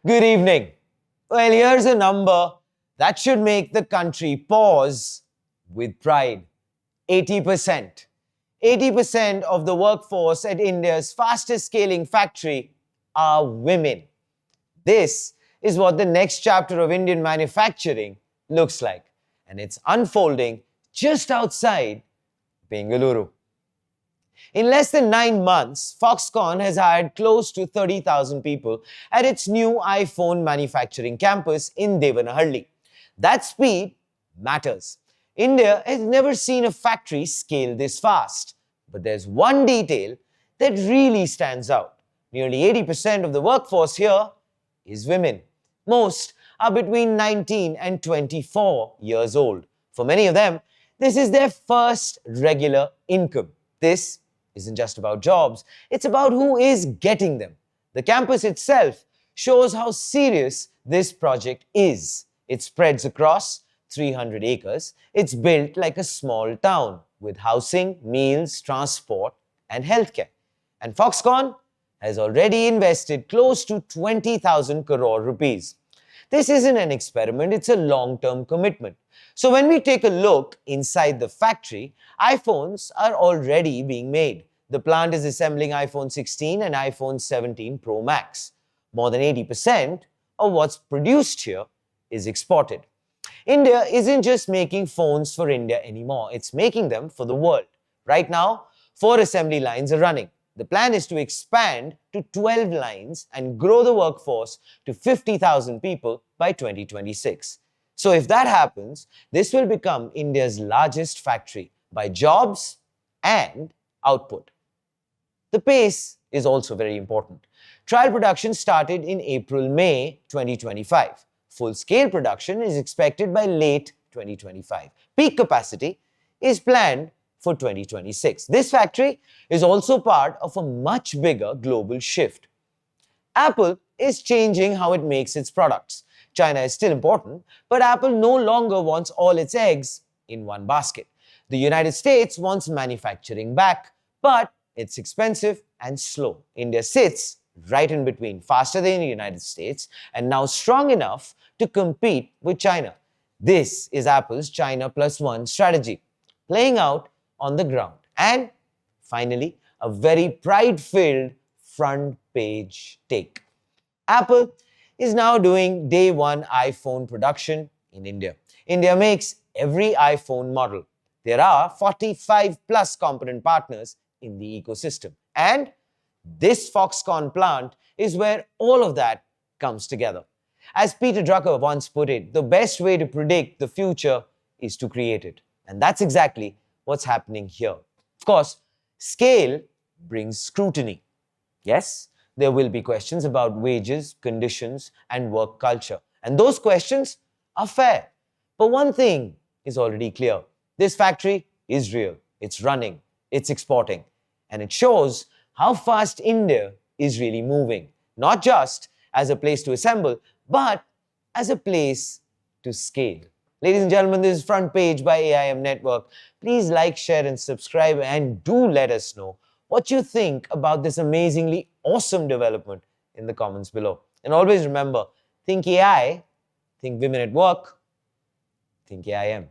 Good evening. Well, here's a number that should make the country pause with pride. 80%. 80% of the workforce at India's fastest scaling factory are women. This is what the next chapter of Indian manufacturing looks like, and it's unfolding just outside Bengaluru. In less than 9 months, Foxconn has hired close to 30,000 people at its new iPhone manufacturing campus in Devanahalli. That speed matters. India has never seen a factory scale this fast. But there's one detail that really stands out. Nearly 80% of the workforce here is women. Most are between 19 and 24 years old. For many of them, this is their first regular income. This isn't just about jobs, it's about who is getting them. The campus itself shows how serious this project is. It spreads across 300 acres. It's built like a small town with housing, meals, transport, and healthcare. And Foxconn has already invested close to 20,000 crore rupees. This isn't an experiment, it's a long-term commitment. So when we take a look inside the factory, iPhones are already being made. The plant is assembling iPhone 16 and iPhone 17 Pro Max. More than 80% of what's produced here is exported. India isn't just making phones for India anymore, it's making them for the world. Right now, 4 assembly lines are running. The plan is to expand to 12 lines and grow the workforce to 50,000 people by 2026. So if that happens, this will become India's largest factory by jobs and output. The pace is also very important. Trial production started in April-May 2025. Full-scale production is expected by late 2025. Peak capacity is planned for 2026. This factory is also part of a much bigger global shift. Apple is changing how it makes its products. China is still important, but Apple no longer wants all its eggs in one basket. The United States wants manufacturing back, but it's expensive and slow. India sits right in between, faster than the United States, and now strong enough to compete with China. This is Apple's China Plus One strategy, playing out on the ground. And finally, a very pride-filled front page take. Apple is now doing day one iPhone production in India. India makes every iPhone model. There are 45 plus component partners in the ecosystem. And this Foxconn plant is where all of that comes together. As Peter Drucker once put it, the best way to predict the future is to create it. And that's exactly what's happening here. Of course, scale brings scrutiny. Yes, there will be questions about wages, conditions, and work culture. And those questions are fair. But one thing is already clear. This factory is real. It's running. It's exporting. And it shows how fast India is really moving. Not just as a place to assemble, but as a place to scale. Ladies and gentlemen, this is Front Page by AIM Network. Please like, share, and subscribe, and do let us know what you think about this amazingly awesome development in the comments below. And always remember, think AI, think women at work, think AIM.